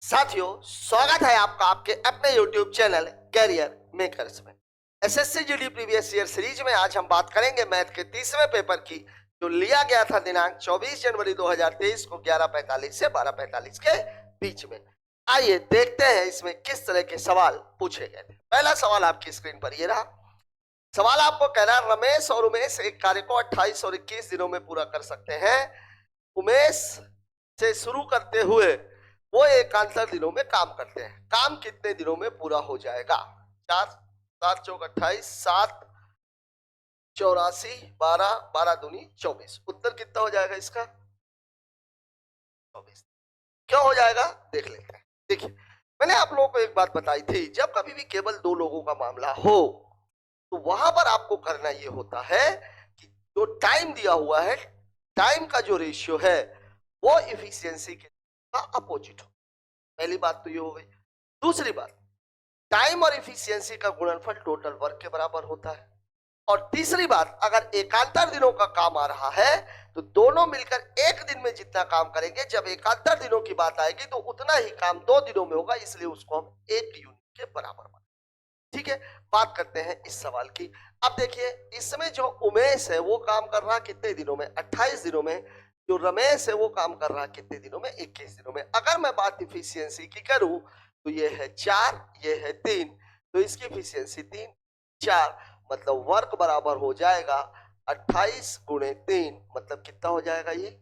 साथियों, स्वागत है आपका आपके अपने YouTube चैनल कैरियर मेकर्स में। SSC GD previous year series में आज हम बात करेंगे मैथ के तीसरे पेपर की, जो लिया गया था दिनांक 24 जनवरी 2023 को 11:45 से 12:45 के बीच में। आइए देखते हैं इसमें किस तरह के सवाल पूछे गए थे। पहला सवाल आपकी स्क्रीन पर ये रहा। सवाल आपको कह रहा है, रमेश और उमेश एक कार्य को 28 और 21 दिनों में पूरा कर सकते हैं। उमेश से शुरू करते हुए वो एकांतर दिनों में काम करते हैं। काम कितने दिनों में पूरा हो जाएगा? 4 7 चौक 28, 7 84, 12 12 दूनी 24। उत्तर कितना हो जाएगा इसका? 24। क्यों हो जाएगा देख लेते हैं। देखिए, मैंने आप लोगों को एक बात बताई थी, जब कभी भी केवल दो लोगों का मामला हो तो वहां पर आपको करना ये होता है कि जो टाइम दिया हुआ है, टाइम का जो रेशियो है वो इफिशियंसी के अपोजिट हो। पहली बात तो ये हो गई। दूसरी बात, टाइम और इफिशियंसी का गुणनफल टोटल वर्क के बराबर होता है। और तीसरी बात, अगर एकांतर दिनों का काम आ रहा है तो दोनों मिलकर एक दिन में जितना काम करेंगे, जब एकांतर दिनों की बात आएगी तो उतना ही काम 2 दिनों में होगा, इसलिए उसको हम 1 यूनिट के बराबर मानेंगे। ठीक है, बात करते हैं इस सवाल की। अब देखिए, इसमें जो उमेश है वो काम कर रहा कितने दिनों में? 28 दिनों में। जो रमेश है वो काम कर रहा कितने दिनों में? 21 दिनों में। अगर मैं बात इफिशियंसी की करूं तो ये है 4, ये है 3, तो इसकी इफिशियंसी 3 4, मतलब वर्क बराबर हो जाएगा 28 गुणे 3, मतलब कितना हो जाएगा ये?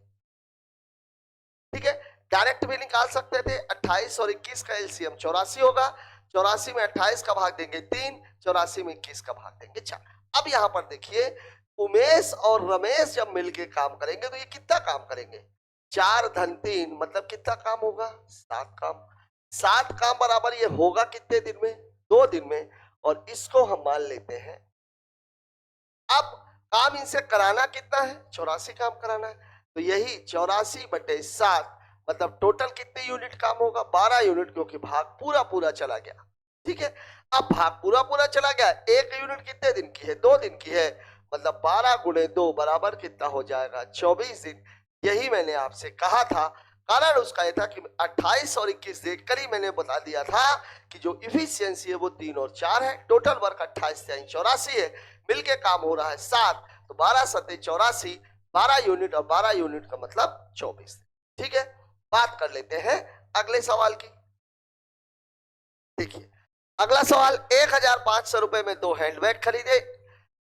ठीक है, डायरेक्ट भी निकाल सकते थे। 28 और 21 का एलसीएम 84 होगा। 84 में 28 का भाग देंगे 3, 84 में 21 का भाग देंगे 4। अब यहां पर देखिए, उमेश और रमेश जब मिलके काम करेंगे तो ये कितना काम करेंगे? 4 धन 3, मतलब कितना काम होगा? 7 काम। 7 काम बराबर ये होगा कितने दिन में? 2 दिन में। और इसको हम मान लेते हैं। अब काम इनसे कराना कितना है? 84 काम कराना है। तो यही 84/7, मतलब टोटल कितने यूनिट काम होगा? 12 यूनिट, क्योंकि भाग पूरा पूरा चला गया। ठीक है, अब भाग पूरा पूरा चला गया। 1 यूनिट कितने दिन की है? 2 दिन की है, मतलब 12 गुणे 2 बराबर कितना हो जाएगा? 24 दिन। यही मैंने आपसे कहा था। कारण उसका यह था कि 28 और 21 देखकर ही मैंने बता दिया था कि जो इफिशियंसी है वो 3 और 4 है। टोटल वर्क 28 से 84 है, मिलके काम हो रहा है 7, तो 12 7 84, 12 यूनिट, और 12 यूनिट का मतलब 24। ठीक है, बात कर लेते हैं अगले सवाल की। देखिए, अगला सवाल, 1500 रुपए में 2 हैंडबैग खरीदे।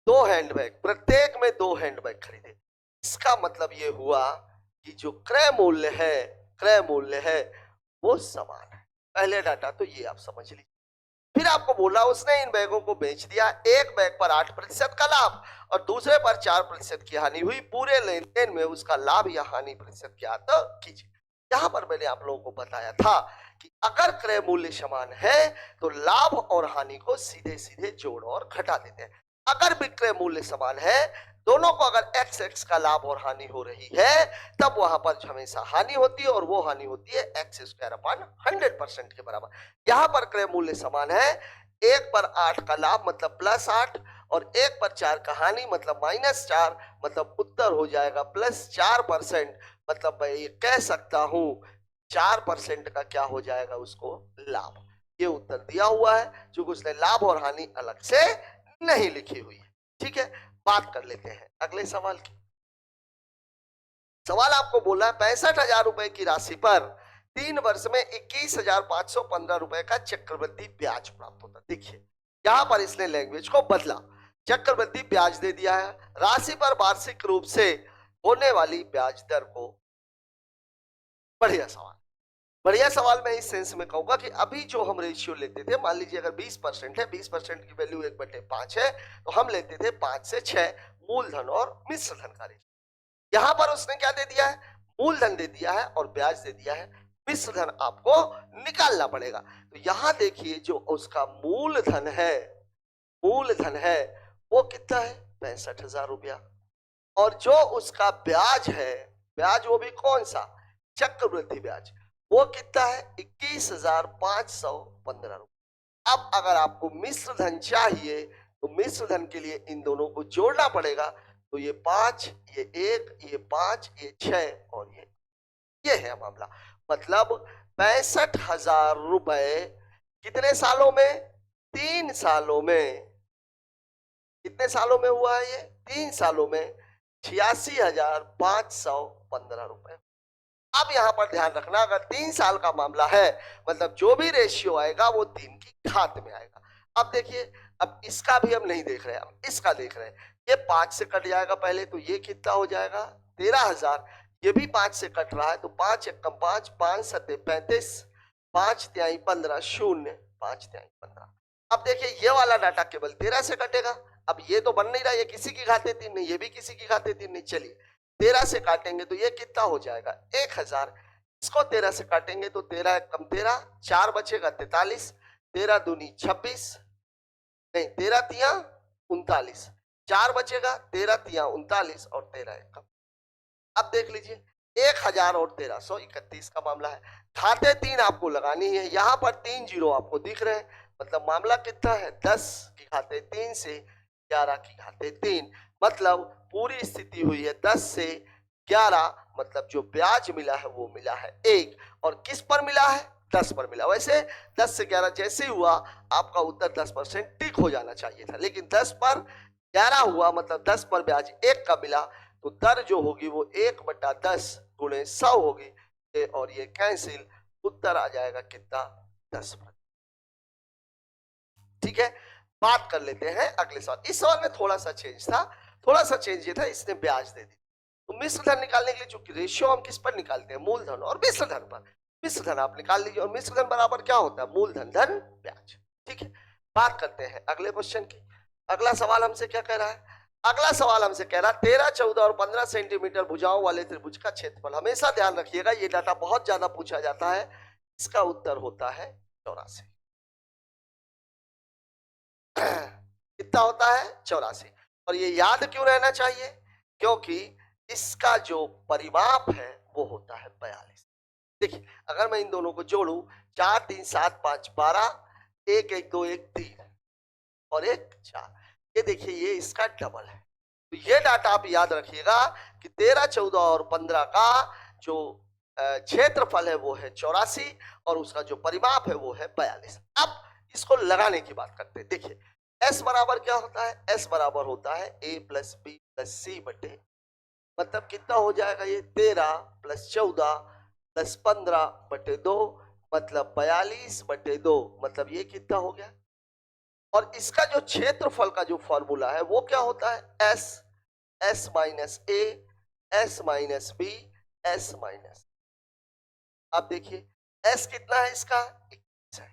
2 हैंडबैग, प्रत्येक में 2 हैंडबैग खरीदे। इसका मतलब ये हुआ कि जो क्रय मूल्य है, क्रय मूल्य है वो समान है। पहले डाटा तो ये आप समझ लीजिए। फिर आपको बोला उसने इन बैगों को बेच दिया। एक बैग पर 8% का लाभ और दूसरे पर 4% की हानि हुई। पूरे लेन देन में उसका लाभ या हानि प्रतिशत ज्ञात कीजिए। यहां पर मैंने आप लोगों को बताया था कि अगर क्रय मूल्य समान है तो लाभ और हानि को सीधे सीधे जोड़ और घटा देते हैं। अगर विक्रय मूल्य समान है, दोनों को अगर एक्स एक्स का लाभ और हानि हो रही है, तब वहां पर हमेशा हानि होती है, और वो हानि होती है x² 100% के बराबर। यहां पर क्रय मूल्य समान है। 1 पर 8 का लाभ मतलब +8, और 1 पर 4 का हानि मतलब -4, मतलब उत्तर हो जाएगा +4%। मतलब मैं ये कह सकता हूं 4% का क्या हो जाएगा उसको? लाभ। ये उत्तर दिया हुआ है, क्योंकि उसने लाभ और हानि अलग से नहीं लिखी हुई है। ठीक है, बात कर लेते हैं अगले सवाल की। सवाल आपको बोला 65,000 रुपए की राशि पर 3 वर्ष में 21,515 रुपए का चक्रवृद्धि ब्याज प्राप्त होता। देखिए, यहां पर इसने लैंग्वेज को बदला। चक्रवृद्धि ब्याज दे दिया है, राशि पर वार्षिक रूप से होने वाली ब्याज दर को। बढ़िया सवाल। बढ़िया सवाल। मैं इस सेंस में कहूंगा कि अभी जो हम रेशियो लेते थे, मान लीजिए अगर 20% है, 20% की वैल्यू 1/5 है, तो हम लेते थे 5 से 6 मूलधन और मिश्र धन का रेशियो। यहां पर उसने क्या दे दिया है? मूलधन दे दिया है और ब्याज दे दिया है। मिश्र धन आपको निकालना पड़ेगा। तो यहां देखिए, जो उसका मूलधन है, मूलधन है वो कितना है? 65,000 रुपया। और जो उसका ब्याज है, ब्याज वो भी कौन सा? चक्रवृद्धि ब्याज, वो कितना है? 21,515 रुपये। अब अगर आपको मिश्र धन चाहिए तो मिश्र धन के लिए इन दोनों को जोड़ना पड़ेगा। तो ये 5, ये 1, ये 5, ये 6 और ये है मामला। मतलब 65,000 रुपए कितने सालों में? 3 सालों में। कितने सालों में हुआ है ये? 3 सालों में 86,515 रुपए। अब यहां पर ध्यान रखना, अगर 3 साल का मामला है मतलब जो भी रेशियो आएगा वो 3 की घात में आएगा। अब देखिए, अब इसका भी हम नहीं देख रहे हैं, हम इसका देख रहे हैं। ये 5 से कट जाएगा पहले, तो ये कितना हो जाएगा? 13,000। ये भी 5 से कट रहा है, तो 5 एकम 5, 5 सत्ते 35, 5 तिहाई 15, 0, 5 तिहाई 15। अब देखिए ये वाला डाटा केवल 13 से कटेगा। अब ये तो बन नहीं रहा, ये किसी की घाते 3 नहीं, ये भी किसी की घाते 3 नहीं। चलिए 13 से काटेंगे तो ये कितना हो जाएगा? 1,000। इसको 13 से काटेंगे तो 13 कम 13, 4 बचेगा 43, 13 दूनी 26, नहीं 13 तिया 39, 4 बचेगा, 13 तिया 39 और 13 कम। अब देख लीजिए 1,000 और 1331 का मामला है। घाते 3 आपको लगानी है, यहां पर 3 जीरो आपको दिख रहे हैं, मतलब मामला कितना है? 10 की घाते 3 से 11 की घाते 3, मतलब पूरी स्थिति हुई है 10 से 11, मतलब जो ब्याज मिला है वो मिला है 1। और किस पर मिला है? 10 पर मिला। वैसे 10 से 11 जैसे ही हुआ आपका उत्तर 10% टिक हो जाना चाहिए था, लेकिन 10 पर 11 हुआ, मतलब 10 पर ब्याज 1 का मिला, तो दर जो होगी वो 1/10 गुणे 100 होगी, और ये कैंसिल, उत्तर आ जाएगा कितना? 10%। ठीक है, बात कर लेते हैं अगले सवाल। इस सवाल में थोड़ा सा चेंज था, थोड़ा सा चेंज ये था, इसने ब्याज दे दी। तो मिश्र धन निकालने के लिए चूंकि रेशियो हम किस पर निकालते हैं? मूलधन और मिश्र धन पर। मिश्र धन आप निकाल लीजिए, और मिश्र धन बराबर क्या होता है? मूलधन धन ब्याज। ठीक है, बात करते हैं अगले क्वेश्चन की। अगला सवाल हमसे क्या कह रहा है? अगला सवाल हमसे कह रहा है 13, 14 और 15 सेंटीमीटर भुजाओं वाले त्रिभुज का क्षेत्रफल। हमेशा ध्यान रखिएगा, ये डाटा बहुत ज्यादा पूछा जाता है। इसका उत्तर होता है 84। कितना होता है? 84। और ये याद क्यों रहना चाहिए? क्योंकि इसका जो परिमाप है वो होता है 42। देखिए अगर मैं इन दोनों को जोड़ू, 4 3 7 5 12, 1 1 2 1 3 और 1 4, ये देखिए ये इसका डबल है। तो ये डाटा आप याद रखिएगा कि 13, 14 और 15 का जो क्षेत्रफल है वो है 84 और उसका जो परिमाप है वो है 42। अब इसको लगाने की बात करते हैं। देखिए S बराबर क्या होता है? S बराबर होता है A प्लस बी प्लस सी बटे, मतलब कितना हो जाएगा ये? 13 प्लस 14 प्लस 15 बटे 2, मतलब 42 बटे 2, मतलब ये कितना हो गया? और इसका जो क्षेत्रफल का जो फॉर्मूला है वो क्या होता है? S, S minus A, S minus B, S minus. अब देखिए S कितना है इसका? 21 है,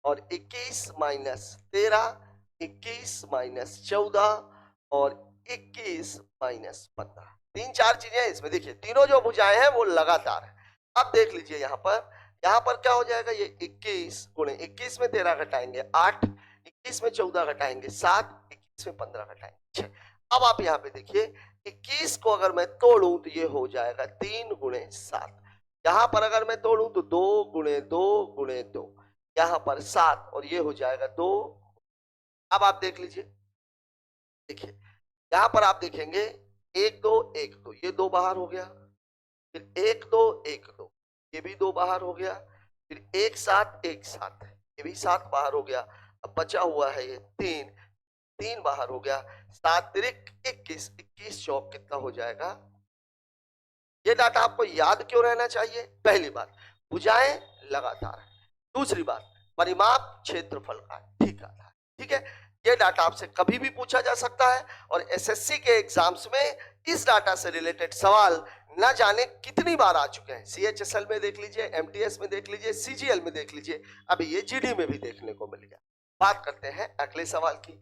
और 21 माइनस 13, 21 माइनस 14 और 21 माइनस 15, 3-4 चीजें इसमें। देखिए तीनों जो भुजाएं हैं वो लगातार है। अब देख लीजिए यहाँ पर क्या हो जाएगा? ये 21 गुणे 21 में 13 घटाएंगे 8, 21 में 14 घटाएंगे 7, 21 में 15 घटाएंगे 6। अब आप यहाँ पे देखिए 21 को अगर मैं तोड़ूं तो ये हो जाएगा 3 गुणे 7। यहाँ पर अगर मैं तोड़ूं तो 2 गुणे 2 गुणे 2, यहाँ पर 7 और ये हो जाएगा 2। अब आप देख लीजिए, देखिए यहाँ पर आप देखेंगे 1 2 1 2, ये 2 बाहर हो गया, फिर 1 2 1 2, ये भी 2 बाहर हो गया, फिर 1 7 1 7, ये भी 7 बाहर हो गया। अब बचा हुआ है ये 3, 3 बाहर हो गया, 7 तिरिक 21, 21 चौक कितना हो जाएगा? ये डाटा आपको याद क्यों रहना चाहिए? पहली बात, भुजाएं लगातार है। दूसरी बात, परिमाप क्षेत्रफल का ठीक आता है। ठीक है, ये डाटा आपसे कभी भी पूछा जा सकता है, और एसएससी के एग्जाम्स में इस डाटा से रिलेटेड सवाल न जाने कितनी बार आ चुके हैं। सीएचएसएल में देख लीजिए, एमटीएस में देख लीजिए, सीजीएल में देख लीजिए, अभी ये जीडी में भी देखने को मिल गया। बात करते हैं अगले सवाल की।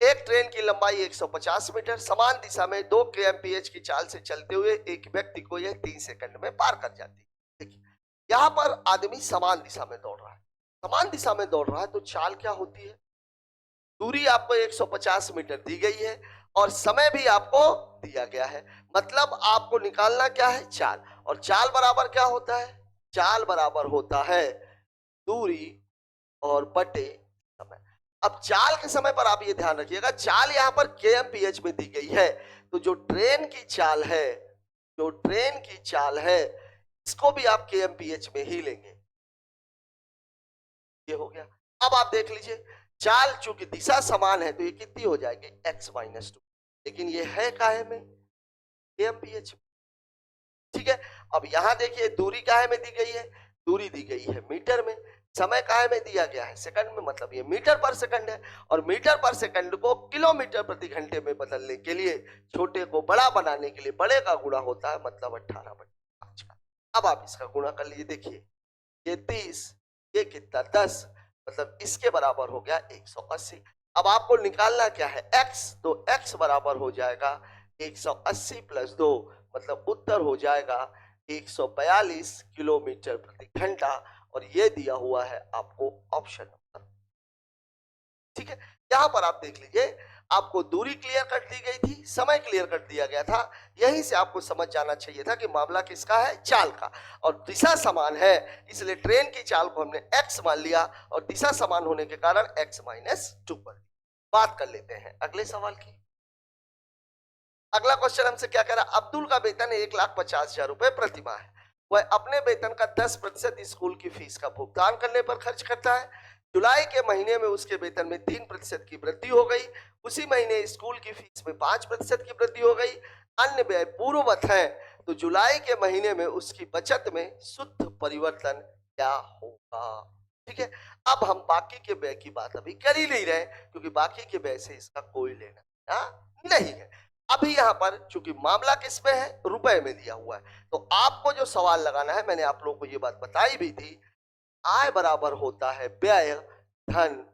एक ट्रेन की लंबाई 150 मीटर समान दिशा में 2 kmph की चाल से चलते हुए एक व्यक्ति को यह 3 सेकंड में पार कर जाती है। देखिए यहाँ पर आदमी समान दिशा में दौड़ रहा है, समान दिशा में दौड़ रहा है, तो चाल क्या होती है? दूरी आपको 150 मीटर दी गई है और समय भी आपको दिया गया है, मतलब आपको निकालना क्या है? चाल। और चाल बराबर क्या होता है? चाल बराबर होता है दूरी और बटे समय। अब चाल के समय पर आप ये ध्यान रखिएगा, चाल यहाँ पर kmph में दी गई है, तो जो ट्रेन की चाल है, जो ट्रेन की चाल है, इसको भी आप kmph में ही लेंगे। ये हो गया। अब आप देख लीजिए चाल चूंकि दिशा समान है तो ये कितनी हो जाएगी x-2, लेकिन ये है काहे में kmph। ठीक है, अब यहां देखिए दूरी काहे में दी गई है, दूरी दी गई है मीटर में, समय काहे में दिया गया है सेकंड में, मतलब ये मीटर पर सेकंड है, और मीटर पर सेकंड को किलोमीटर प्रति घंटे में बदलने के लिए छोटे को बड़ा बनाने के लिए बड़े का गुणा होता है, मतलब 18/5 का। अब आप इसका गुणा कर लीजिए, देखिए ये 30, ये कितना 10, मतलब इसके बराबर हो गया 180। अब आपको निकालना क्या है x, तो x बराबर हो जाएगा 180 + 2, मतलब उत्तर हो जाएगा 142 किलोमीटर प्रति घंटा, और ये दिया हुआ है आपको ऑप्शन नंबर। ठीक है, यहां पर आप देख लीजिए आपको दूरी क्लियर कर दी गई थी, समय क्लियर कर दिया गया था, यहीं से आपको समझ जाना चाहिए था कि मामला किसका है, चाल का, और दिशा समान है, इसलिए ट्रेन की चाल को हमने x मान लिया और दिशा समान होने के कारण x-2 पर। बात कर लेते हैं अगले सवाल की। अगला क्वेश्चन हमसे क्या कह रहा है, अब्दुल का वेतन 1,50,000 रुपए प्रति माह है, वह अपने वेतन का 10% स्कूल की फीस का भुगतान करने पर खर्च करता है। जुलाई के महीने में उसके वेतन में 3% की वृद्धि हो गई, उसी महीने स्कूल की फीस में 5% की वृद्धि हो गई, अन्य व्यय पूर्ववत है, तो जुलाई के महीने में उसकी बचत में शुद्ध परिवर्तन क्या होगा। ठीक है, अब हम बाकी के व्यय की बात अभी कर ही नहीं रहे क्योंकि बाकी के व्यय से इसका कोई लेना नहीं है। अभी यहां पर चूंकि मामला किसमें है, रुपए में दिया हुआ है, तो आपको जो सवाल लगाना है, मैंने आप लोगों को ये बात बताई भी थी, आय बराबर होता है व्यय धन।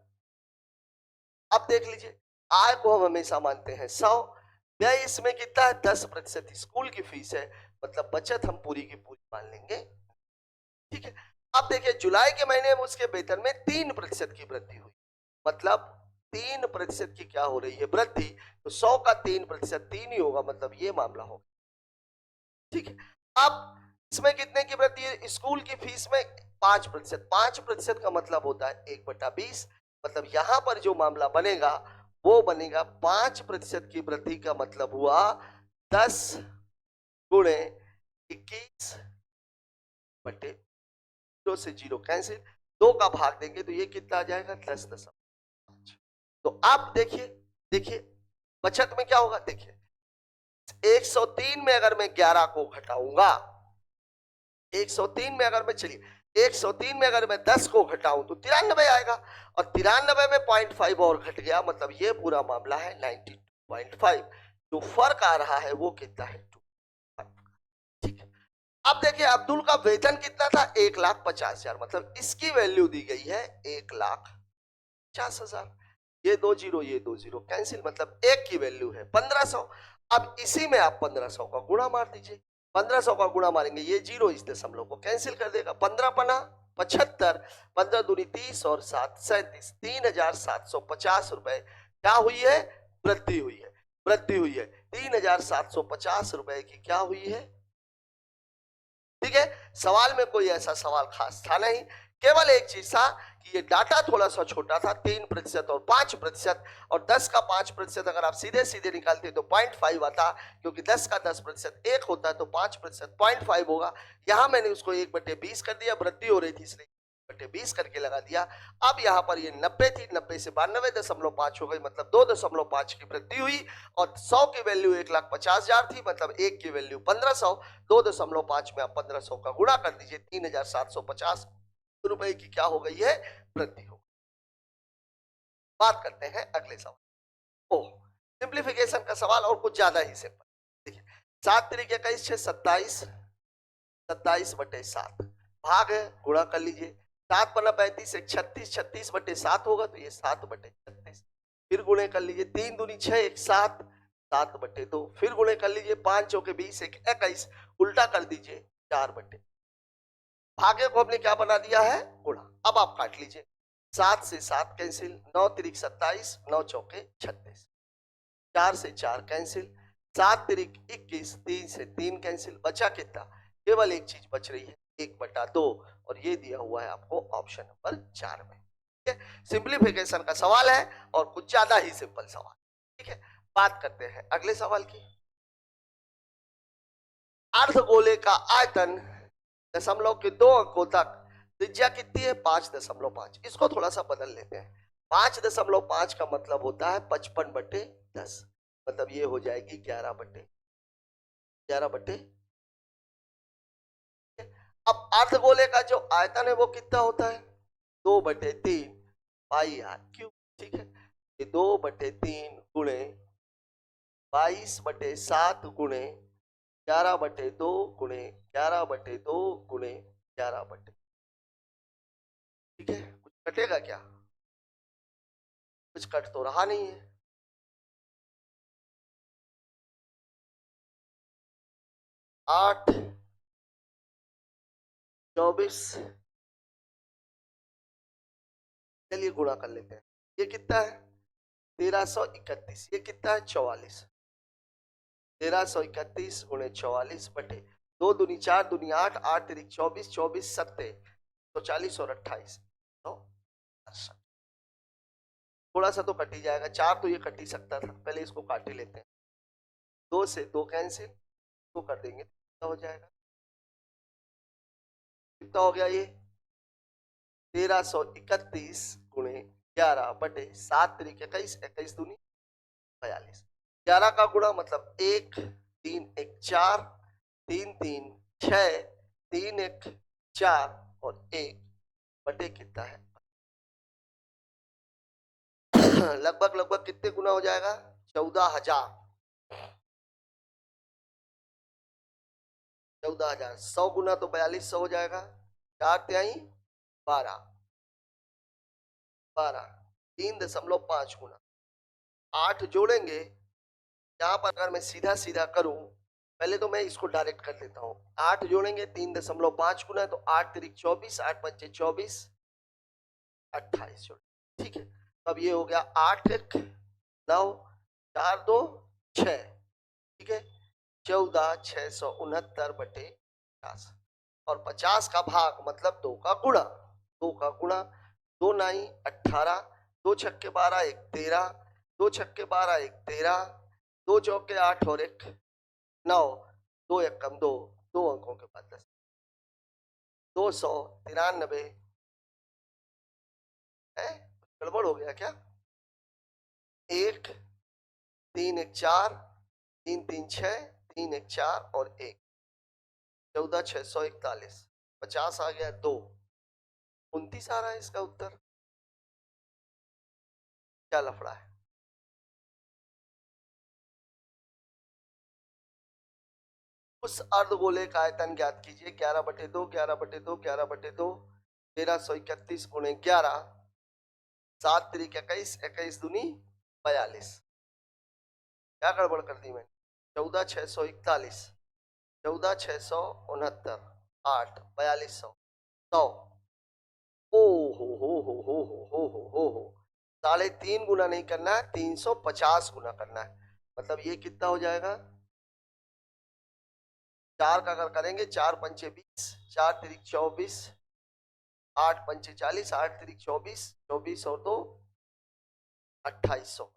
अब देख लीजिए आय को हम हमेशा मानते हैं 100, व्यय इसमें कितना है 10%, स्कूल की फीस है, मतलब बचत हम पूरी की पूरी मान लेंगे। ठीक है, अब देखिए जुलाई के महीने में उसके वेतन में 3% की वृद्धि हुई, मतलब 3% की क्या हो रही है वृद्धि, तो 100 का 3% 3 ही होगा, मतलब ये मामला होगा। ठीक है, अब इसमें कितने की वृद्धि है, स्कूल की फीस में 5%, 5% का मतलब होता है 1/20, मतलब यहां पर जो मामला बनेगा वो बनेगा 5% की वृद्धि का मतलब हुआ 10 गुणे 21/, 0 से 0 कैंसिल, 2 का भाग देंगे तो ये कितना आ जाएगा 10.5। तो आप देखिए देखिए बचत में क्या होगा, देखिए 103 में अगर मैं 11 को घटाऊंगा, 103 में अगर मैं, चलिए 103 में अगर मैं 10 को घटाऊं तो 93 आएगा, और 93 में 0.5 और घट गया, मतलब ये पूरा मामला है 92.5, जो फर्क आ रहा है वो कितना है 2। ठीक है, अब देखिए अब्दुल का वेतन कितना था 1,50,000, मतलब इसकी वैल्यू दी गई है 1,50,000, ये 2 जीरो ये 2 जीरो कैंसिल, मतलब एक की वैल्यू है 1500। अब इसी में आप 1500 का गुणा मार दीजिए, 1500 का गुणा मारेंगे ये जीरो इस दशमलव को कैंसिल कर देगा, 15×5 = 75, 15 दूनी 30 और 7 37, 3,750 रुपए क्या हुई है, वृद्धि हुई है, वृद्धि हुई है 3,750 रुपए की क्या हुई है। ठीक है, सवाल में कोई ऐसा सवाल खास था नहीं, केवल एक चीज था कि ये डाटा थोड़ा सा छोटा था, 3% और 5%, और 10 का 5% अगर आप सीधे सीधे निकालते तो 0.5 आता, क्योंकि 10 का 10% 1 होता है तो 5% 0.5 होगा। यहां मैंने उसको 1/20 कर दिया, वृद्धि हो रही थी इसलिए 1/20 करके लगा दिया। अब यहाँ पर ये 90 थी, 90 से 92.5 हो गई, मतलब 2.5 की वृद्धि हुई, और 100 की वैल्यू 1,50,000 थी, मतलब 1 की वैल्यू 1500, 2.5 में आप 1500 का गुणा कर दीजिए, 3,750 रुपए की क्या हो गई है, वृद्धि हो। बात करते हैं अगले सवाल, ओह सिंप्लीफिकेशन का सवाल, और कुछ ज्यादा ही सिंपल। देखिए 7 × 21 = 27, 27/7 भाग है, गुणा कर लीजिए, 7×35 = 36, 36/7 होगा तो ये 7/36, फिर गुणे कर लीजिए, 3 दूनी 6 1 7, 7/2, फिर गुणे कर लीजिए, 5 चौके 20 1 21, उल्टा कर दीजिए 4/, भागे को हमने क्या बना दिया है, गुणा। अब आप काट लीजिए, 7 से 7 कैंसिल, 9 × 27, 9 चौके 36, 4 से 4 कैंसिल, 7 × 21, 3 से 3 कैंसिल, बचा कितना, केवल एक चीज बच रही है 1/2, और ये दिया हुआ है आपको ऑप्शन नंबर 4 में। ठीक है, सिंप्लीफिकेशन का सवाल है और कुछ ज्यादा ही सिंपल सवाल। ठीक है, बात करते हैं अगले सवाल की। अर्धगोले का आयतन दशमलव के 2 अंकों तक त्रिज्या कितनी है 5.5, इसको थोड़ा सा बदल लेते हैं। 5.5 का मतलब होता है 55/10, मतलब ये हो जाएगी 11/11। अब अर्धगोले का जो आयतन है वो कितना होता है 2/3 पाई आर क्यूब, ठीक है। ये 2/3 गुणे 22/7 गुणे 11/2 गुणे 11/2 गुणे 11/, ठीक है। कुछ कटेगा क्या? कुछ कट तो रहा नहीं है। 8 24, चलिए गुणा कर लेते हैं। ये कितना है 1331, ये कितना है 44। 1331 गुणे 44 बटे 2 दूनी 4 दूनी 8, 8 तिरिक 24, 24 सत्ते तो 40 और 28 तो 68। थोड़ा सा तो कट ही जाएगा, 4 तो ये कट ही सकता था, पहले इसको काट ही लेते हैं। 2 से 2 कैंसिल, तो कर देंगे कितना हो जाएगा, कितना हो गया ये 1331 गुणे 11 बटे 7 तिरिक 21, 21 दूनी 42। 11 का गुणा मतलब 1 3 1 4, 3 3 6, 3 1 4 और 1 बटे कितना है लगभग लगभग कितने गुना हो जाएगा 14,000। 14,000 100 गुना तो 4200 हो जाएगा, 4 तिहाई 12, 12 3.5 गुना 8 जोड़ेंगे। यहाँ पर अगर मैं सीधा सीधा करूं, पहले तो मैं इसको डायरेक्ट कर लेता हूँ। 8 जोड़ेंगे 3.5 गुना तो 8 तिरिक 24, 8 पंचे 24, 28 जोड़, ठीक है। तो अब ये हो गया 8 1 9 4 2 6, ठीक है। 14,669 बटे 50 और 50 का भाग मतलब 2 का गुणा, 2 का गुणा 2 9 18, 2 छक्के 12 1 13, 2 छक्के 12 1 13, 2 चौके 8 और 1 9, 2 1 कम 2, 2 अंकों के बाद 10, 293 है। गड़बड़ हो गया क्या? 1 3 1 4 3 3 6 3 1 4 और 1 14,641, 50 आ गया 2, 29 आ रहा है इसका उत्तर। क्या लफड़ा है? उस अर्धगोले का आयतन ज्ञात कीजिए। 11/2 11/2 11/2 1331 गुणे 11, 7 तिरिक 21, 21 दूनी 42। क्या गड़बड़ कर दी मैंने? 14,641, 14,669, 8 4200 100। ओ हो 3.5 गुना नहीं करना है, 350 गुना करना है। मतलब ये कितना हो जाएगा 4 का अगर करेंगे 4 पंचे 20, 4 तिरिक 24, 8 पंचे 40, 8 तिरिक 24, 24 और 2 2800।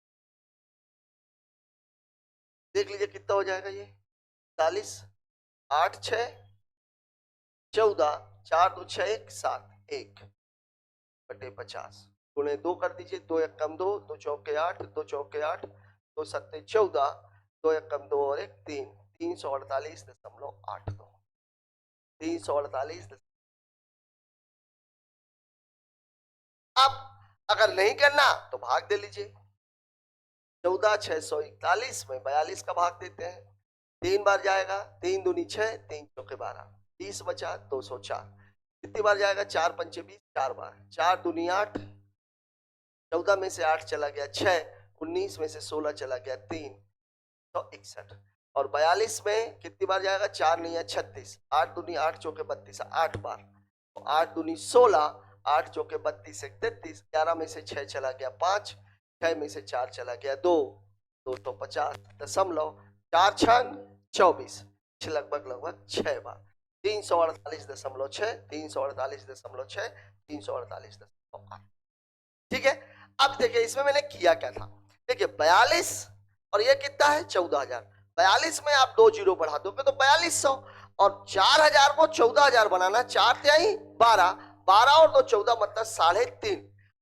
देख लीजिए कितना हो जाएगा ये 40, 8 6 14, 4 2 6 1 7 1 बटे 50 गुणे 2 कर दीजिए। 2 1 कम 2, 2 चौके 8, 2 चौके 8, 2 सत्ते 14, 2 1 कम 2 और 1 3, 348.82, 348। अब अगर नहीं करना तो भाग दे लीजिए। 14,641 में 42 का भाग देते हैं, 3 बार जाएगा, 3 दूनी 6, 3 चौके 12, 20 बचा 204। कितनी बार जाएगा 4 पंचे 20, 4 बार, 4 दूनी 8, 14 में से 8 चला गया 6, 19 में से 16 चला गया 361 और 42 में कितनी बार जाएगा 4 नहीं है 36, 8 दूनी 8 चौके 32, 8 बार, तो 8 दूनी 16, 8 चौके 32 33, 11 में से 6 चला गया 5, 6 में से 4 चला गया 2, 250.4 छंग 24, लगभग लगभग 6 बार, 348.6, 348.6, 348.8। ठीक है। अब देखिए इसमें मैंने किया क्या था, देखिए 42 और ये कितना है 14,000, 42 में आप 2 जीरो बढ़ा दोगे तो 4200 और 4,000 को 14,000 बनाना, 4 तिहाई 12, 12 और 2 14 मतलब 3.5,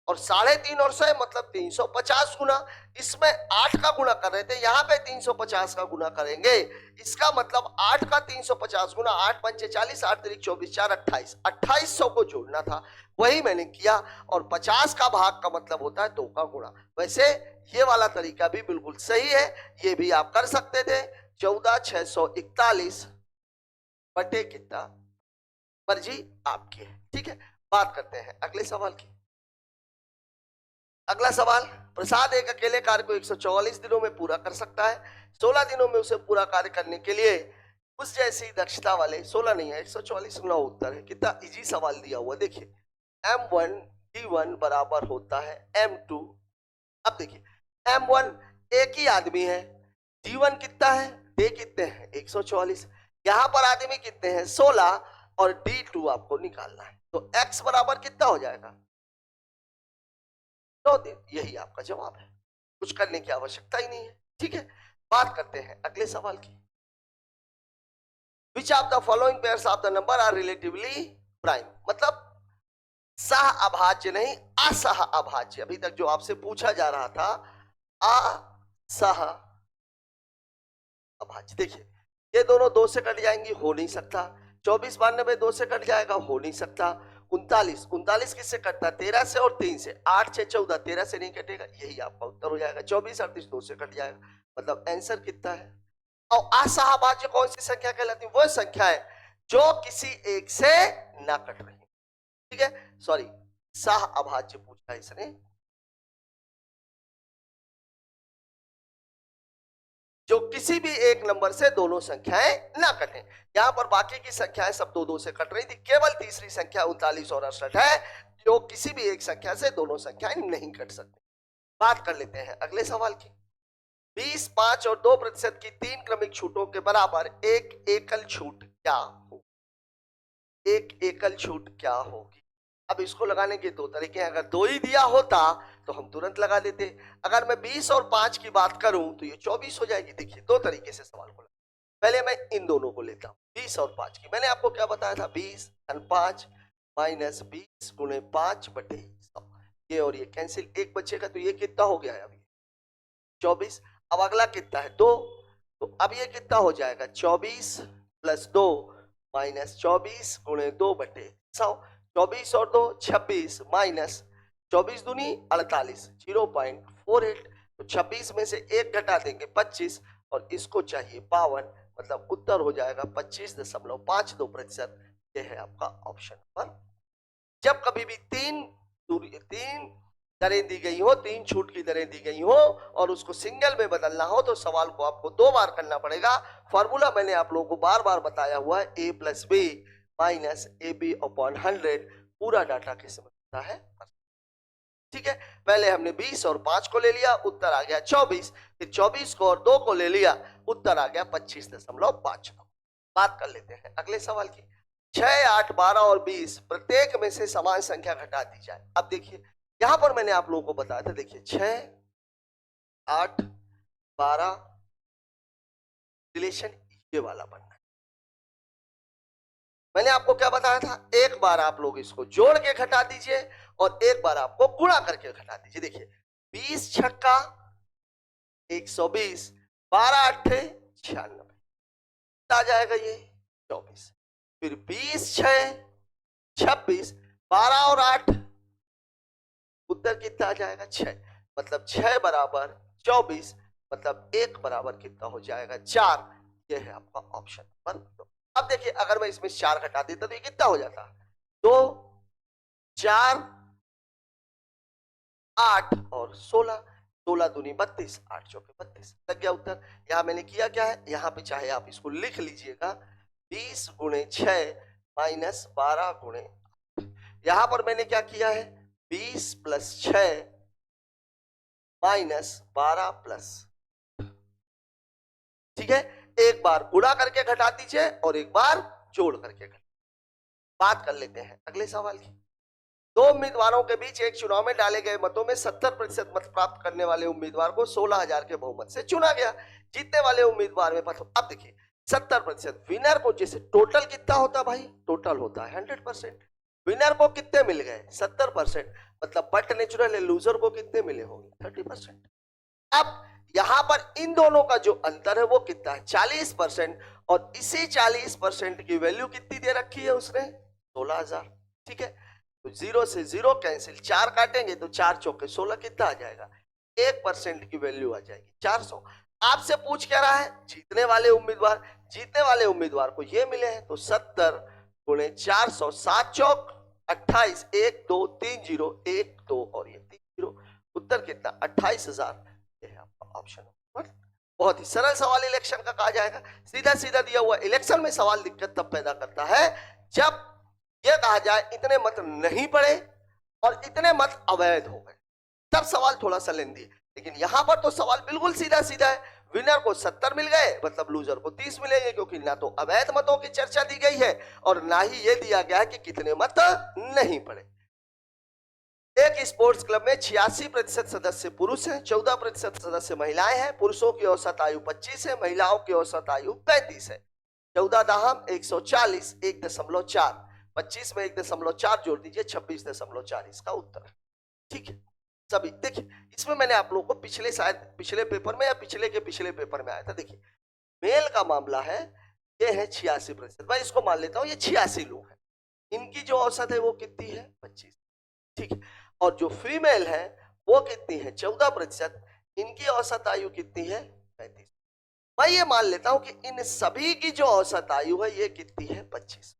और 3.5 और 100 मतलब 350 गुना। इसमें 8 का गुना कर रहे थे, यहाँ पे 350 का गुना करेंगे। इसका मतलब 8 का 350 गुना, 8 पंचे 40, 8 तिरिक 24, 4 28, 2800 को जोड़ना था, वही मैंने किया। और 50 का भाग का मतलब होता है 2 का गुणा। वैसे ये वाला तरीका भी बिल्कुल सही है, ये भी आप कर सकते थे। 14,641 बटे कितना, मर्जी आपकी है। ठीक है, बात करते हैं अगले सवाल की। अगला सवाल, प्रसाद एक अकेले कार्य को 144 दिनों में पूरा कर सकता है। 16 दिनों में उसे पूरा कार्य करने के लिए उस जैसी दक्षता वाले 16 नहीं है 144 9 उत्तर है। कितना इजी सवाल दिया हुआ, देखिए M1 D1 बराबर होता है M2। अब देखिए M1 एक ही आदमी है, D1 कितना है, डे कितने हैं 144, यहां पर आदमी कितने हैं 16, और D2 आपको निकालना है। तो X बराबर कितना हो जाएगा 9 दिन। यही आपका जवाब है, कुछ करने की आवश्यकता ही नहीं है। ठीक है, बात करते हैं अगले सवाल की। Which of the following pairs of the number are relatively prime, मतलब सह अभाज्य नहीं असह अभाज्य। अभी तक जो आपसे पूछा जा रहा था असह अभाज्य, देखिए ये दोनों 2 से कट जाएंगी, हो नहीं सकता। 24 92 2 से कट जाएगा, हो नहीं सकता। 39 किससे कटता, 13 से और 3 से, 8 6 14, 13 से नहीं कटेगा, यही आपका उत्तर हो जाएगा। 24 38 2 से कट जाएगा, मतलब आंसर कितना है। और असहभाज्य कौन सी संख्या कहलाती है, वो संख्या है जो किसी एक से ना कट रही। ठीक है, सॉरी सह अभाज्य पूछा इसने, जो किसी भी एक नंबर से दोनों संख्याएं ना कटें। यहां पर बाकी की संख्याएं सब 2 से कट रही थी, केवल तीसरी संख्या 39 और 68 है जो किसी भी एक संख्या से दोनों संख्याएं नहीं कट सकती। बात कर लेते हैं अगले सवाल की। 20 5 और 2% की 3 क्रमिक छूटों के बराबर एक एकल छूट क्या हो, एक एकल छूट क्या होगी। अब इसको लगाने के 2 तरीके हैं, अगर 2 ही दिया होता तो हम तुरंत लगा देते। अगर मैं 20 और 5 की बात करूं तो ये 24 हो जाएगी। देखिए 2 तरीके से सवाल को, पहले मैं इन दोनों को लेता हूं, 20 और 5 की। मैंने आपको क्या बताया था, 20 धन 5 माइनस 20 गुणे 5 बटे 100, ये और ये कैंसिल, एक बचेगा, तो ये कितना हो गया है अभी 24। अब अगला कितना है 2, तो अब ये कितना हो जाएगा 24 प्लस 2 माइनस 24 गुणे 2 बटे 100, 24 और 2 26 माइनस 24 दूनी 48 0.48, तो 26 में से 1 घटा देंगे 25, और इसको चाहिए 52, मतलब उत्तर हो जाएगा 25.52%। ये है आपका ऑप्शन नंबर। जब कभी भी तीन दरें दी गई हो, 3 छूट की दरें दी गई हो और उसको सिंगल में बदलना हो तो सवाल को आपको 2 बार करना पड़ेगा। फॉर्मूला मैंने आप लोगों को बार बार बताया हुआ है, a plus B minus A B upon 100, पूरा डाटा किसे मिलता है। ठीक है, पहले हमने 20 और 5 को ले लिया, उत्तर आ गया 24, फिर 24 को और 2 को ले लिया, उत्तर आ गया 25.52। बात कर लेते हैं अगले सवाल की। 6 8 12 और 20 प्रत्येक में से समान संख्या घटा दी जाए। अब देखिए यहां पर मैंने आप लोगों को बताया था, देखिए 6 8 12 रिलेशन ये वाला बनना है। मैंने आपको क्या बताया था, एक बार आप लोग इसको जोड़ के घटा दीजिए और एक बार आपको गुणा करके घटा दीजिए। देखिए 20 छक्का 120, 12 अट्ठे 96, आ जाएगा ये 24, फिर 20 6 26, 12 और 8, उत्तर कितना आ जाएगा 6, मतलब 6 बराबर 24, मतलब 1 बराबर कितना हो जाएगा 4। ये है आपका ऑप्शन नंबर 2। अब देखिए अगर मैं इसमें 4 घटा देता तो ये कितना हो जाता, 2 4 8 और 16, 16 दूनी 32, 8 चौके 32, लग गया उत्तर। यहां मैंने किया क्या है, यहां पे चाहे आप इसको लिख लीजिएगा 20 गुणे 6 माइनस 12 गुणे 8। यहां पर मैंने क्या किया है 20 प्लस 6 माइनस 12 प्लस, ठीक है, एक बार गुणा करके घटा दीजिए और एक बार जोड़ करके घटा। बात कर लेते हैं अगले सवाल की। 2 उम्मीदवारों के बीच एक चुनाव में डाले गए मतों में 70% मत प्राप्त करने वाले उम्मीदवार को 16,000 के बहुमत से चुना गया। जीतने वाले उम्मीदवार में पता, अब देखिए 70% विनर को, जैसे टोटल कितना होता भाई, टोटल होता है 100%, विनर को कितने मिल गए 70%, मतलब बट नेचुरल है लूजर को कितने मिले होंगे 30%। अब यहां पर इन दोनों का जो अंतर है वो कितना है 40%, और इसी 40% की वैल्यू कितनी दे रखी है उसने 16,000। ठीक है, तो 0 से 0 कैंसिल, 4 काटेंगे तो 4 चौके 16 कितना आ जाएगा 1% की वैल्यू आ जाएगी 400। आपसे पूछ क्या रहा है जीतने वाले उम्मीदवार, जीतने वाले उम्मीदवार को ये मिले हैं, तो 70 गुणे 400, 7 चौक 28, 1 2 3 0 1 2 और ये 3 0, उत्तर कितना 28,000। ये है आपका ऑप्शन नंबर। बहुत ही सरल सवाल इलेक्शन का कहा जाएगा, सीधा सीधा दिया हुआ। इलेक्शन में सवाल दिक्कत तब पैदा करता है जब यह कहा जाए इतने मत नहीं पड़े और इतने मत अवैध हो गए, तब सवाल थोड़ा सा लेंदी है। लेकिन यहां पर तो सवाल बिल्कुल सीधा सीधा है, विनर को 70 मिल गए मतलब लूजर को 30 मिलेंगे, क्योंकि ना तो अवैध मतों की चर्चा दी गई है और ना ही यह दिया गया है कि कितने मत नहीं पड़े। एक स्पोर्ट्स क्लब में 86% सदस्य पुरुष हैं, 14% सदस्य महिलाएं हैं। पुरुषों की औसत आयु 25 है, महिलाओं की औसत आयु 35 है। 14 दाहम 140, 1.4, 25 में 1.4 जोड़ दीजिए 26.4 इसका उत्तर। ठीक है, सभी देखिए इसमें मैंने आप लोगों को पिछले शायद पिछले पेपर में या पिछले के पिछले पेपर में आया था। देखिए मेल का मामला है, ये है 86%, मैं इसको मान लेता हूं ये 86 लोग हैं, इनकी जो औसत है वो कितनी है 25। ठीक है, और जो फीमेल है वो कितनी है 14%, इनकी औसत आयु कितनी है 35। मैं ये मान लेता हूं कि इन सभी की जो औसत आयु है ये कितनी है 25।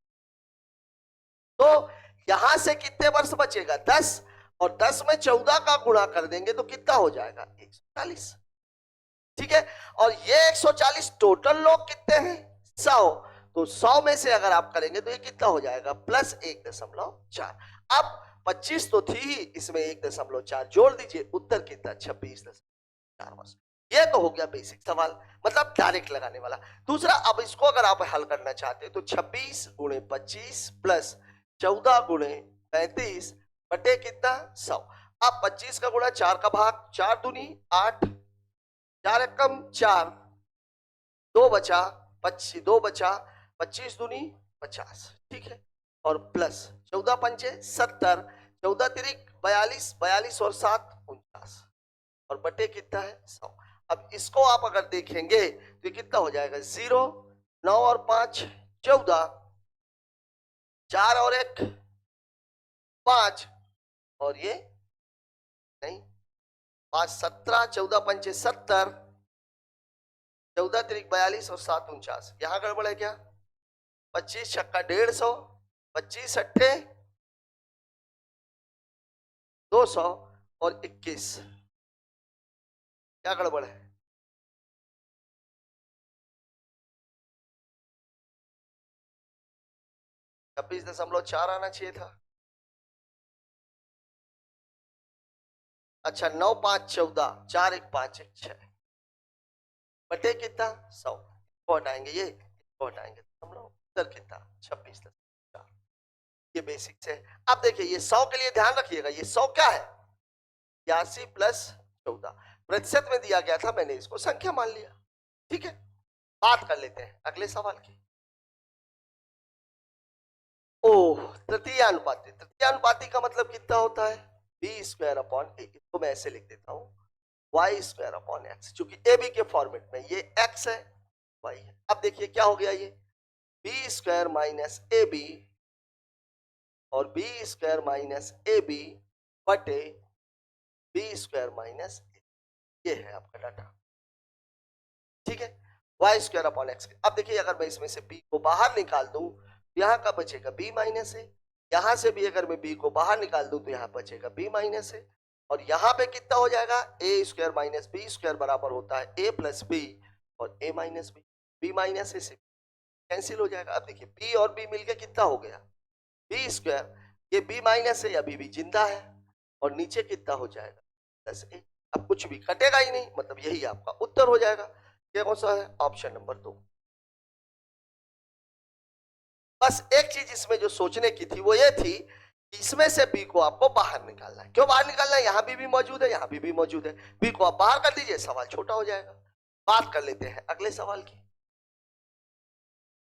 तो यहां से कितने वर्ष बचेगा 10, और 10 में 14 का गुणा कर देंगे तो कितना हो जाएगा 140। ठीक है, और ये 140 टोटल लोग कितने हैं 100, तो 100 में से अगर आप करेंगे तो ये कितना हो जाएगा प्लस 1.4। अब 25 तो थी ही, इसमें 1.4 जोड़ दीजिए, उत्तर कितना 26.4 वर्ष। ये तो हो गया बेसिक सवाल, मतलब डायरेक्ट लगाने वाला। दूसरा, अब इसको अगर आप हल करना चाहते हैं तो 26 गुणे 25 प्लस 14 गुणे 35 बटे कितना 100। अब 25 का गुणा 4 का भाग, 4 दूनी 8, 4 एकम 4, 2 बचा 25, 2 बचा 25 दूनी 50। ठीक है, और प्लस 14 पंचे 70, 14 तिरिक 42, 42 और 7 49, और बटे कितना है 100। अब इसको आप अगर देखेंगे तो कितना हो जाएगा 0, 9 और 5 14, 4 और 1 5, और ये नहीं 5 17, 14 पंचे 70, 14 तिरिक 42 और 7 49। यहां गड़बड़ है क्या 25 छक्का 150, 25 अट्ठे 200 और 21, क्या गड़बड़ है 26.4 आना चाहिए था। अच्छा 9 5 14, 4 1 5 1 6 बटे कितना 100, हटाएंगे ये हटाएंगे हम लोग, उत्तर कितना 26.4। ये बेसिक्स है। अब देखिए ये 100 के लिए ध्यान रखिएगा, ये 100 क्या है 82 प्लस 14, प्रतिशत में दिया गया था, मैंने इसको संख्या मान लिया। ठीक है, बात कर लेते हैं अगले सवाल की। ओह तृतीयानुपाती, तृतीयानुपाती का मतलब कितना होता है बी स्क्वायर अपॉन ए, इसको मैं ऐसे लिख देता हूं वाई स्क्वायर अपॉन एक्स, चूंकि ए बी के फॉर्मेट में ये एक्स है वाई है। अब देखिए क्या हो गया, ये B square minus A B और B square minus A B बटे बी स्क्वायर माइनस ए, ये है आपका डाटा। ठीक है, वाई स्क्वायर अपॉन एक्स। अब देखिए अगर मैं इसमें से बी को बाहर निकाल दूं यहाँ का बचेगा बी माइनस ए, यहां से भी अगर मैं बी को बाहर निकाल दूं तो यहाँ बचेगा बी माइनस ए, और यहाँ पे कितना हो जाएगा ए स्क्वायर माइनस बी स्क्वायर बराबर होता है ए प्लस बी और ए माइनस बी, बी माइनस ए से कैंसिल हो जाएगा। अब देखिए बी और बी मिलके कितना हो गया बी स्क्वायर, ये बी माइनस है अभी भी जिंदा है, और नीचे कितना हो जाएगा प्लस ए। अब कुछ भी कटेगा ही नहीं, मतलब यही आपका उत्तर हो जाएगा। क्या कौन सा है ऑप्शन नंबर 2। बस एक चीज इसमें जो सोचने की थी वो ये थी कि इसमें से बी को आपको बाहर निकालना है। क्यों बाहर निकालना है, यहाँ भी मौजूद है यहाँ भी मौजूद है, बी को आप बाहर कर दीजिए सवाल छोटा हो जाएगा। बात कर लेते हैं अगले सवाल की।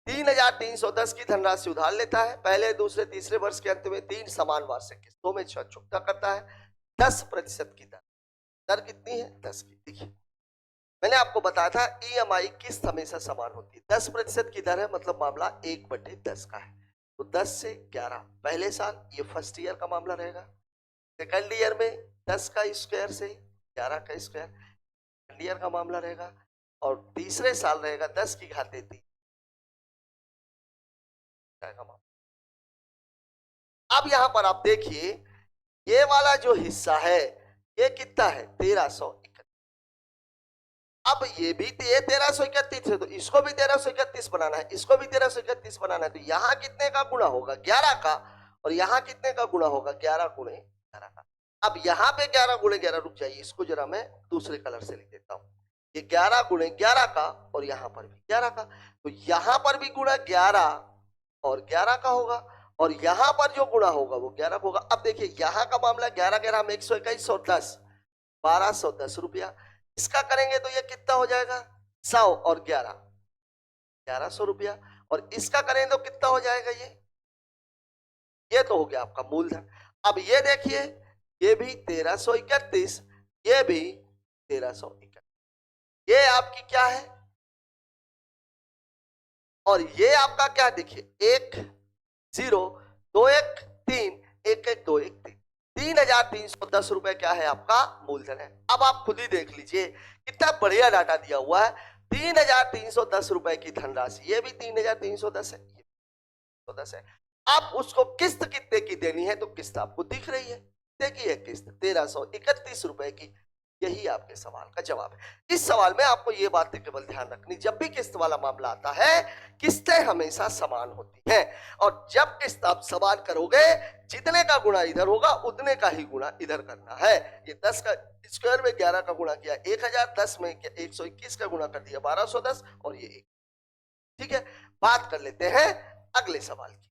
3,310 की धनराशि उधार लेता है। पहले दूसरे तीसरे वर्ष के अंत में 3 समान वार्षिक किस्तों में चुकता करता है 10% की दर। दर कितनी है? 10 की। देखिए मैंने आपको बताया था ईएमआई किस्त हमेशा समान होती है। 10% की दर है, मतलब मामला 1/10 का है। तो 10 से 11 पहले साल, ये फर्स्ट ईयर का मामला रहेगा। सेकंड ईयर में 10 का स्क्वायर से 11 का स्क्वायर, सेकंड ईयर का मामला रहेगा। और तीसरे साल रहेगा 10 की घाते 3 का मामला। अब यहां पर आप देखिए ये वाला जो हिस्सा है ये कितना है? 1331। अब ये भी 1331 है, तो इसको भी 1331 बनाना है, इसको भी 1331 बनाना है। तो यहाँ कितने का गुणा होगा? 11 का। और यहाँ कितने का गुणा होगा? 11 गुणे 11 का। अब यहाँ पे 11 गुणे 11, रुक जाइए, इसको जरा मैं दूसरे कलर से लिख देता हूँ। ये 11 गुणे 11 का, और यहाँ पर भी 11 का। तो यहाँ पर भी गुणा 11 और 11 का होगा, और यहाँ पर जो गुणा होगा वो 11 होगा। अब देखिए यहाँ का मामला 11 11 हम 121 और 10 1210 रुपया। इसका करेंगे तो ये कितना हो जाएगा? 100 और 11 1100 रुपया। और इसका करेंगे तो कितना हो जाएगा? ये तो हो गया आपका मूलधन। अब ये देखिए ये भी 1331, ये भी 1331, ये आपकी क्या है? और ये आपका क्या? देखिए 1 0 2 1 3 1 1 2 1 3 3,310 रुपए क्या है? आपका मूलधन है। अब आप खुद ही देख लीजिए कितना बढ़िया डाटा दिया हुआ है। 3,310 रुपए की धनराशि, ये भी 3,310 है, ये 310 है। आप उसको किस्त कितने की देनी है? तो किस्त आपको दिख रही है, देखिए किस्त 1331 रुपए की। यही आपके सवाल का जवाब है। इस सवाल में आपको ये बातें केवल ध्यान रखनी, जब भी किस्त वाला मामला आता है किस्तें हमेशा समान होती हैं, और जब किस्त आप समान करोगे जितने का गुणा इधर होगा उतने का ही गुणा इधर करना है। ये 10 का स्क्वायर में 11 का गुणा किया 1000, 10 में 121 का गुणा कर दिया 1210, और ये 1। ठीक है, बात कर लेते हैं अगले सवाल की।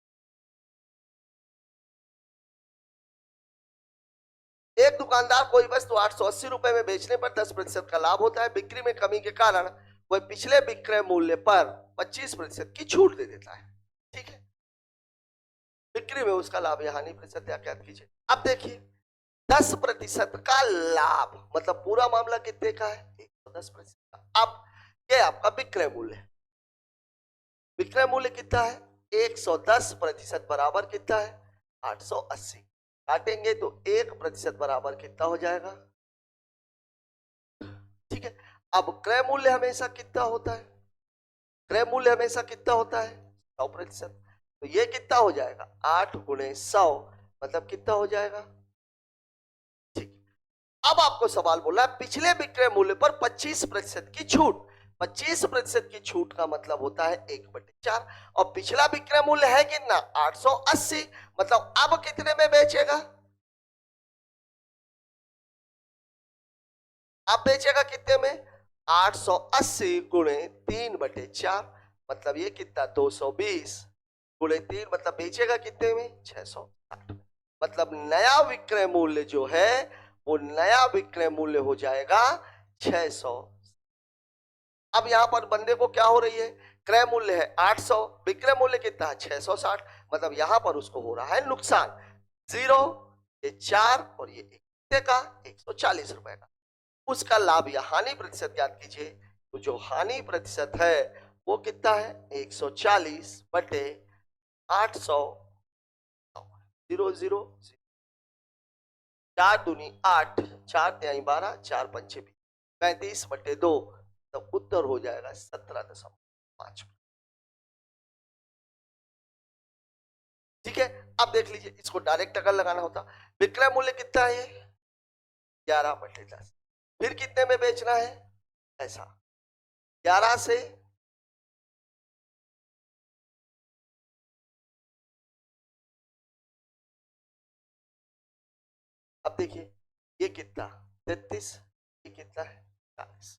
एक दुकानदार कोई वस्तु 880 रुपए में बेचने पर 10% का लाभ होता है। बिक्री में कमी के कारण वह पिछले विक्रय मूल्य पर 25% की छूट दे देता है। ठीक है, बिक्री में उसका लाभ या हानि प्रतिशत ज्ञात कीजिए। अब देखिए 10% का लाभ मतलब पूरा मामला कितने का है? 110% का। अब ये आपका विक्रय मूल्य है। विक्रय मूल्य कितना है? 110% बराबर कितना है? 880। काटेंगे तो 1% बराबर कितना हो जाएगा? ठीक है, अब क्रय मूल्य हमेशा कितना होता है? क्रय मूल्य हमेशा कितना होता है? 100%। तो ये कितना हो जाएगा? 8 गुणे 100 मतलब कितना हो जाएगा? ठीक, अब आपको सवाल बोला है पिछले विक्रय मूल्य पर 25% की छूट। 25% की छूट का मतलब होता है 1/4, और पिछला विक्रय मूल्य है कितना? 880, मतलब अब कितने में बेचेगा? अब बेचेगा कितने में? 880 गुणे 3/4, मतलब ये कितना? 220 गुणे 3, मतलब बेचेगा कितने में? 660। मतलब नया विक्रय मूल्य जो है वो नया विक्रय मूल्य हो जाएगा 600। अब यहां पर बंदे को क्या हो रही है? क्रय मूल्य है 800, विक्रय मूल्य कितना है? 660, मतलब यहां पर उसको हो रहा है नुकसान। 0, ये 4 और ये 1 कितने का? 140 रुपए का। उसका लाभ या हानि प्रतिशत ज्ञात कीजिए। तो जो हानि प्रतिशत है वो कितना है? 140 बटे 800, 0 4 दूनी 8, 4 तिहाई 12, 4 पंचे 35 बटे 2, तब उत्तर हो जाएगा 17.5। ठीक है, अब देख लीजिए इसको डायरेक्ट अगर लगाना होता, विक्रय मूल्य कितना है? 11/10। फिर कितने में बेचना है? ऐसा 11 से अब देखिए ये कितना? 33, ये कितना है? 40,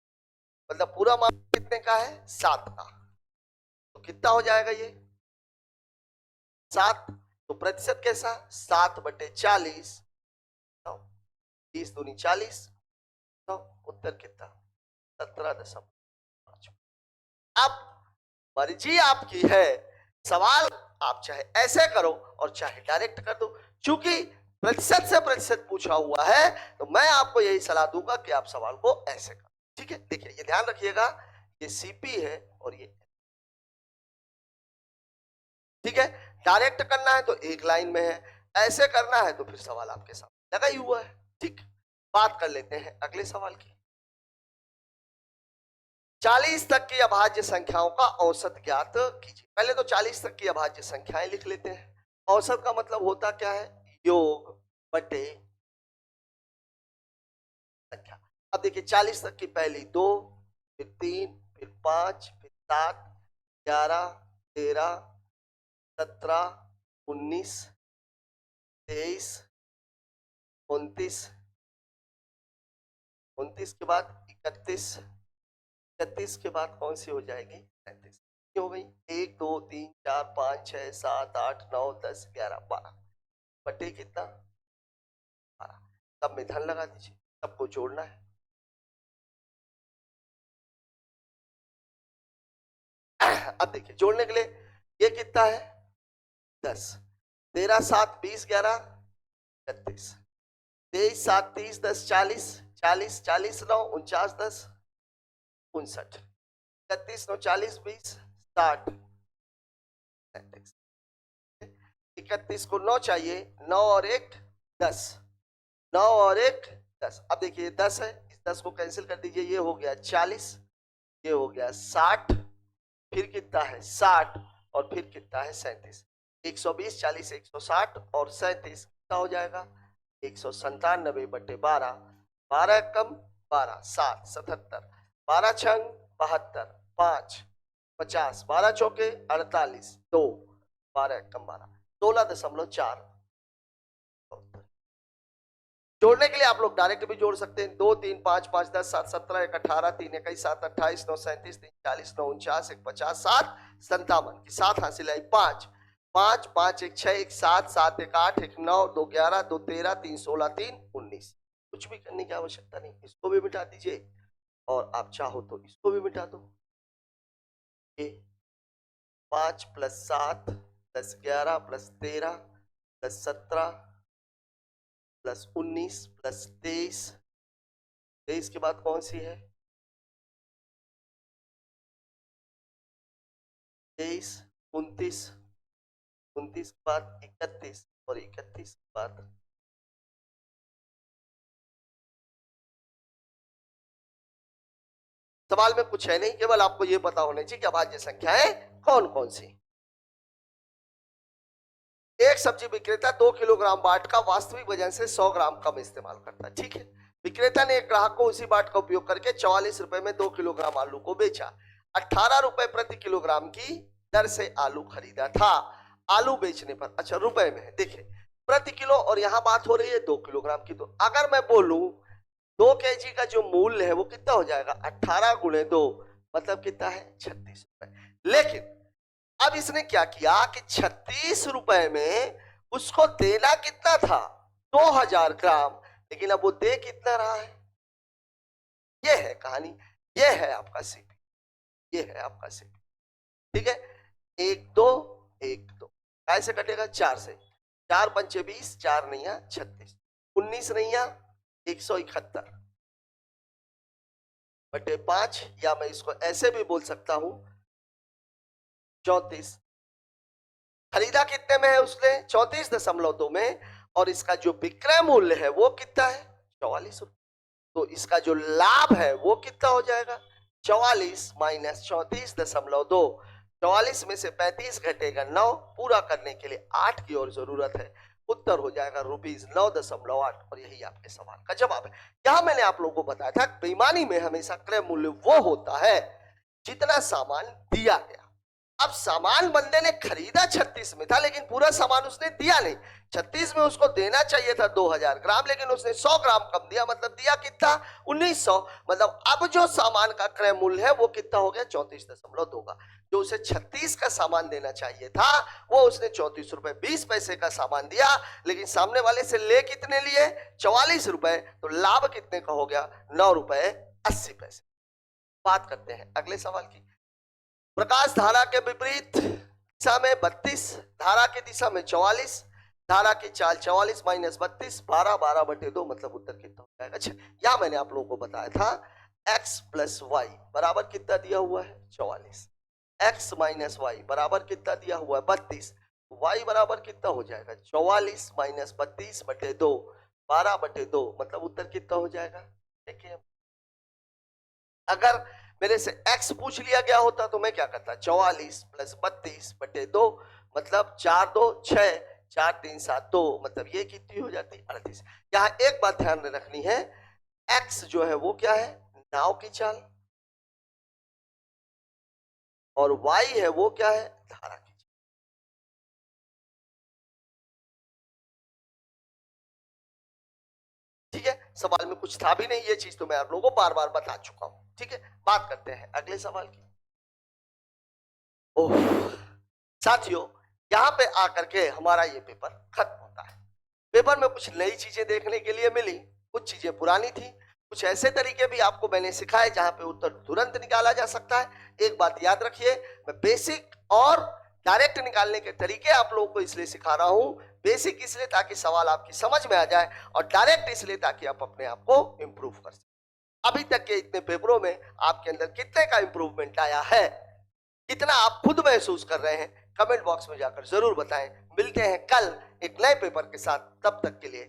मतलब पूरा मामला कितने का है? 7 का। तो कितना हो जाएगा ये? 7। तो प्रतिशत कैसा? 7/40, 30 दूनी 40, तो उत्तर कितना? 17.5। अब मर्जी आपकी है। सवाल आप चाहे ऐसे करो और चाहे डायरेक्ट कर दो। चूंकि प्रतिशत से प्रतिशत पूछा हुआ है तो मैं आपको यही सलाह दूंगा कि आप सवाल को ऐसे करो। ठीक है, देखिए ये ध्यान रखिएगा, ये सीपी है और ये, ठीक है। डायरेक्ट करना है तो एक लाइन में है, ऐसे करना है तो फिर सवाल आपके सामने लगा ही हुआ है। ठीक, बात कर लेते हैं अगले सवाल की। 40 तक की अभाज्य संख्याओं का औसत ज्ञात कीजिए। पहले तो 40 तक की अभाज्य संख्याएं लिख लेते हैं। औसत का मतलब होता क्या है, योग बटे संख्या। अब देखिए 40 तक की पहली 2, फिर 3, फिर 5, फिर 7, 11, 13, 17, 19, 23, 29, 29 के बाद 31, 31 के बाद कौन सी हो जाएगी, 37 हो गई। 1 2 3 4 5 6 7 8 9 10 11 12 बटे कितना, 12। सब में धन लगा दीजिए, सबको जोड़ना है। अब देखिए जोड़ने के लिए ये कितना है, 10, 13 7 20 11 36, 23 7 30 10 40, 40 40 9 49 10 59, 31 9 40 20 60, 31 को 9 चाहिए, 9 और 1 10, 9 और 1 10। अब देखिए 10 है, इस 10 को कैंसिल कर दीजिए, ये हो गया 40, ये हो गया 60, फिर कितना है 60 और फिर कितना है 37। 120 40 160 और 37 कितना हो जाएगा, 197 बटे 12, 12 कम 12 7 77, 12 छंग 72, 5 50, 12 चौके 48, 2 12 कम 12, 16.4। जोड़ने के लिए आप लोग डायरेक्ट भी जोड़ सकते हैं, 2 3 5 5 10 7 17 1 18 3 21 7 28 9 37 3 40 9 49 1 50 7 57 की 7 हासिल आई, 5 5 5 1 6 1 7 7 1 8 1 9 2 11 2 13 3 16 3 19। कुछ भी करने की आवश्यकता नहीं, इसको भी मिटा दीजिए और आप चाहो तो इसको भी मिटा दो। 5 + 7 + 11 + 13 + 17 + 19 + 23, 23 के बाद कौन सी है, 23 29, 29 के बाद 31 और 31 के बाद सवाल में कुछ है नहीं, केवल आपको यह पता होना चाहिए कि अभाज्य संख्याएं कौन कौन सी। एक सब्जी विक्रेता 2 किलोग्राम बाट का वास्तविक वजन से 100 ग्राम कम इस्तेमाल करता है। ठीक है, विक्रेता ने एक ग्राहक को उसी बाट का उपयोग करके 44 रुपए में 2 किलोग्राम आलू को बेचा। 18 रुपए प्रति किलोग्राम की दर से आलू खरीदा था। आलू बेचने पर, अच्छा रुपए में है, देखिए प्रति किलो और यहां बात हो रही है 2 किलोग्राम की। तो अगर मैं बोलूं 2 केजी का जो मूल्य है वो कितना हो जाएगा, 18 × 2 मतलब कितना है, 36 रुपए। लेकिन अब इसने क्या किया कि 36 रुपए में उसको देना कितना था, 2000 ग्राम, लेकिन अब वो दे कितना रहा है। ये है कहानी, ये है आपका सीपी, ये है आपका सीपी। ठीक है, 1 2 1 2 कैसे कटेगा, 4 से, 4 पंचे 20, 4 नैया 36, 19 नैया 171 बटे 5, या मैं इसको ऐसे भी बोल सकता हूं 34। खरीदा कितने में है उसने, 34.2 में, और इसका जो विक्रय मूल्य है वो कितना है, 44 रुपए। तो इसका जो लाभ है वो कितना हो जाएगा, 44 - 34.2, 44 में से 35 घटेगा 9, पूरा करने के लिए 8 की और जरूरत है। उत्तर हो जाएगा ₹9.8 और यही आपके सवाल का जवाब है। यहां मैंने आप लोगों को बताया था बेईमानी में हमेशा क्रय मूल्य वो होता है जितना सामान दिया गया। अब सामान बंदे ने खरीदा 36 में था, लेकिन पूरा सामान उसने दिया नहीं। 36 में उसको देना चाहिए था 2000 ग्राम, लेकिन उसने 100 ग्राम कम दिया, मतलब दिया कितना, 1900। मतलब अब जो सामान का क्रय मूल्य है वो कितना हो गया, 34.2 का। जो उसे 36 का सामान देना चाहिए था वो उसने 34 रुपए 20 पैसे का सामान दिया, लेकिन सामने वाले से ले कितने लिए, 44 रुपए। तो लाभ कितने का हो गया, 9 रुपए 80 पैसे। बात करते हैं अगले सवाल की। प्रकाश धारा के विपरीत दिशा में 32, धारा की दिशा में 44, धारा की चाल 44 माइनस 32, 12, 12/2 मतलब उत्तर कितना हो जाएगा। अच्छा, यहां मैंने आप लोगों को बताया था x प्लस वाई बराबर कितना दिया हुआ है 44, x माइनस वाई बराबर कितना दिया हुआ है 32, y बराबर कितना हो जाएगा 44 माइनस 32/2, 12/2 मतलब उत्तर कितना हो जाएगा। देखिए अगर मेरे से x पूछ लिया गया होता तो मैं क्या करता, 44 प्लस 32/2 मतलब 4 2 6, 4 3 7 2 मतलब ये कितनी हो जाती 38। यहाँ एक बात ध्यान में रखनी है, x जो है वो क्या है नाव की चाल, और y है वो क्या है धारा की चाल। ठीक है, सवाल में कुछ था भी नहीं, ये चीज तो मैं आप लोगों को बार बार बता चुका हूं। ठीक है, बात करते हैं अगले सवाल की। ओह साथियों, यहां पे आकर के हमारा ये पेपर खत्म होता है। पेपर में कुछ नई चीजें देखने के लिए मिली, कुछ चीजें पुरानी थी, कुछ ऐसे तरीके भी आपको मैंने सिखाए जहां पे उत्तर तुरंत निकाला जा सकता है। एक बात याद रखिए, मैं बेसिक और डायरेक्ट निकालने के तरीके आप लोगों को इसलिए सिखा रहा हूं, बेसिक इसलिए ताकि सवाल आपकी समझ में आ जाए, और डायरेक्ट इसलिए ताकि आप अपने आप को इंप्रूव कर सकें। अभी तक के इतने पेपरों में आपके अंदर कितने का इंप्रूवमेंट आया है, कितना आप खुद महसूस कर रहे हैं, कमेंट बॉक्स में जाकर जरूर बताएं। मिलते हैं कल एक नए पेपर के साथ, तब तक के लिए